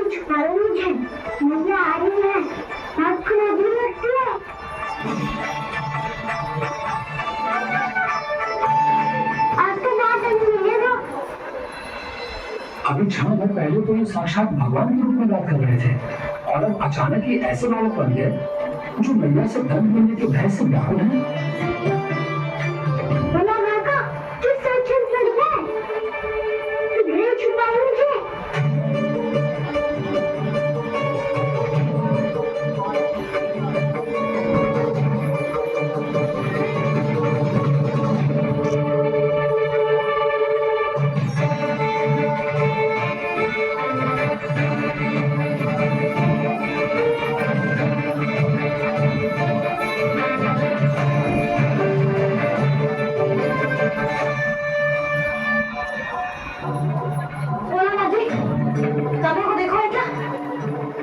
छुपा लो मुझे, मुझे आ रही है, आपको नहीं लगती है? आपको बात नहीं दो। अभी क्षण भर पहले तो ये साक्षात भगवान के रूप में बात कर रहे थे और अब अचानक ही ऐसे बालक बन गए जो मैया से धन मिलने के भय से व्याकुल है।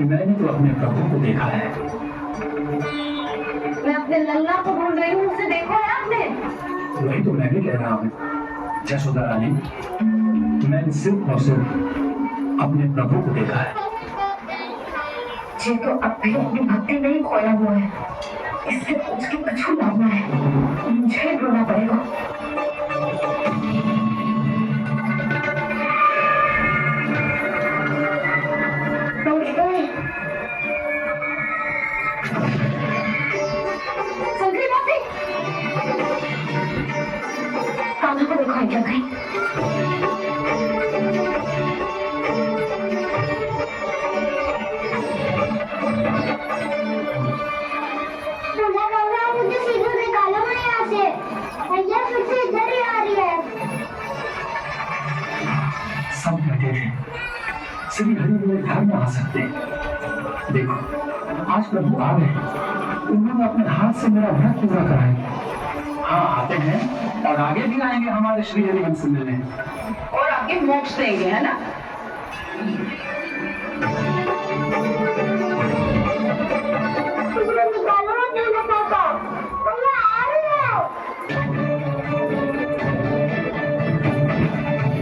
मैंने तो अपने प्रभु को देखा है। मैं अपने लल्ला को ढूंढ रही हूँ, उसे देखा है आपने? वही तो मैं भी कह रहा हूँ जसोदा रानी, मैंने सिर्फ और सिर्फ अपने प्रभु को देखा है। जी तो अब भी अपनी भक्ति नहीं खोया हुआ है, इससे पूछ के कुछ लाना है, मुझे ढूंढना पड़ेगा। कान्हा को देखा है क्या कहीं? मुझे सीधे निकालो ना यहाँ से, भैया फिर से इधर ही आ रही है। सब बैठे थे, सभी घड़ी मेरे घर में आ सकते। देखो आज प्रभु आ गए, उन्होंने अपने हाथ से मेरा व्रत पूरा कराया। हाँ आते हैं और आगे भी आएंगे हमारे श्री हरिवंश से मिलने और आगे मोक्ष देंगे, है ना?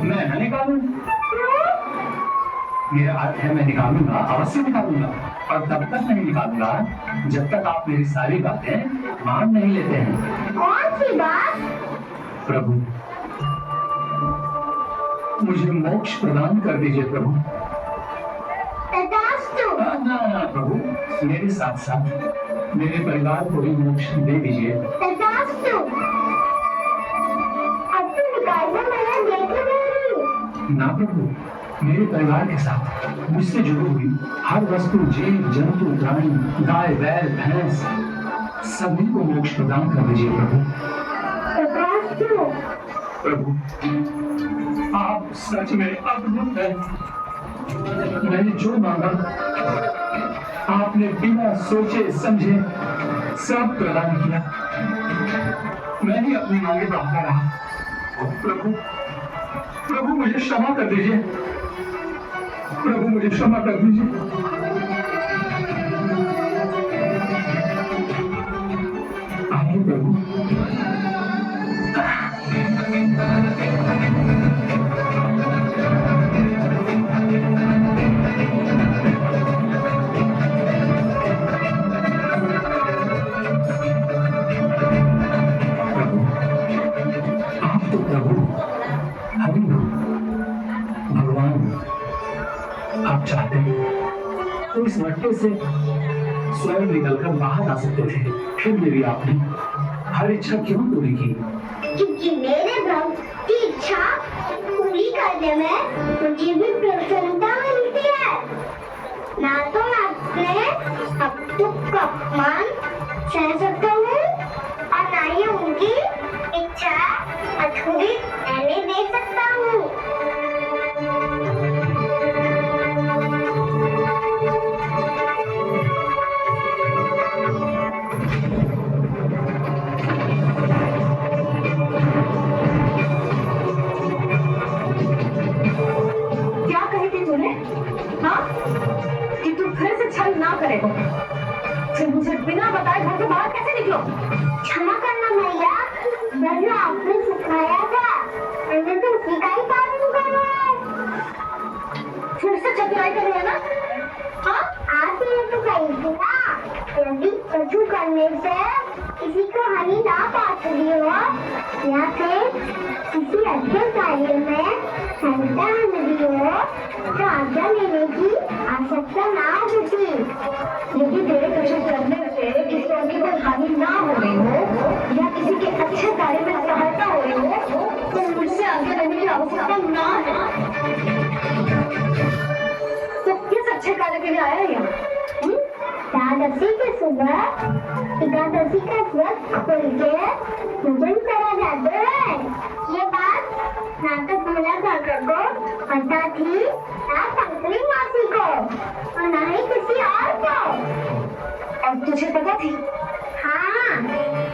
मैं निकालूं? मेरा अर्थ है मैं निकालूंगा, अवश्य निकालूंगा, और तब तक नहीं निकालूंगा जब तक आप मेरी सारी बातें मान नहीं लेते हैं। कौन सी बात? प्रभु मुझे मोक्ष प्रदान कर दीजिए प्रभु। ना ना प्रभु, मेरे साथ साथ मेरे परिवार को भी मोक्ष दे दीजिए। ना प्रभु, मेरे परिवार के साथ मुझसे जुड़ी हुई हर वस्तु, जीव जंतु प्राणी, गाय बैल भैंस, सभी को मोक्ष प्रदान कर दीजिए प्रभु। प्रभु आप सच में अद्भुत हैं। मैंने जो मांगा आपने बिना सोचे समझे सब प्रदान किया। मैं ही अपनी मांगे बढ़ाता रहा। प्रभु प्रभु मुझे क्षमा कर दीजिए, प्रभु मुझे क्षमा कर दीजिए। आइए प्रभु। आप चाहते हैं तो इस मट्टे से स्वयं निकलकर बाहर आ सकते थे, फिर मेरी आपने हर इच्छा क्यों पूरी की? क्योंकि मेरे भक्त की इच्छा पूरी करने में मुझे भी प्रसन्नता मिलती है। ना तो मैं अपने अपतुक का अपमान सह सकता हूँ और ना ही उनकी इच्छा अधूरी रहने दे सकता हूँ। करेगा। फिर मुझे बिना बताए घर से बाहर कैसे निकलो? क्षमा करना मैया, मैंने आपने सिखाया था, मैंने तो उसी का ही पालन करना है। फिर से चतुराई कर रहे हैं ना? करने से किसी को हानि ना पहुंचती हो या फिर किसी अच्छे कार्य में सहायता मिली हो तो आज्ञा लेने की आवश्यकता ना होती। यदि तेरे कृष्ण करने से किसी और की कोई हानि ना हो रही हो या किसी के अच्छे कार्य में सहायता हो रही हो तो मुझसे आज्ञा लेने की आवश्यकता ना है। तो किस अच्छे कार्य के लिए आया है यहाँ? द्वादशी की सुबह एकादशी का व्रत खोल के पूजन करा जाता है। ये बात ना तो भोला काका को पता थी ना शंकरी मासी को और ना ही किसी और को। और तुझे पता थी? हाँ,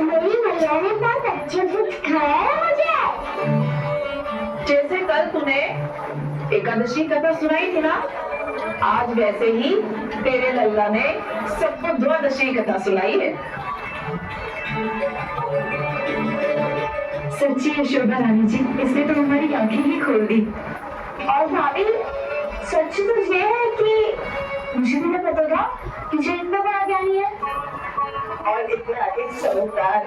मेरी भैया ने बहुत अच्छे से सिखाया है मुझे। जैसे कल तूने एकादशी कथा सुनाई थी ना, आज वैसे ही तेरे लल्ला ने सबको द्वादशी कथा सुनाई है। सच्ची यशोदा रानी जी, इसने तो हमारी आंखें ही खोल दी। और भाभी, सच तो ये है कि मुझे भी नहीं पता था कि जो इतना बड़ा ज्ञानी है और इतना अधिक समझदार।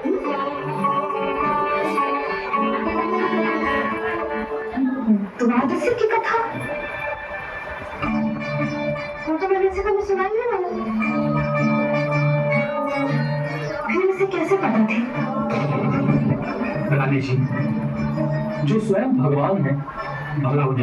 द्वादशी की कथा वो तो मैंने इसे कभी सुना ही नहीं। फिर इसे कैसे पता थी? रानी जी, जो स्वयं भगवान है भला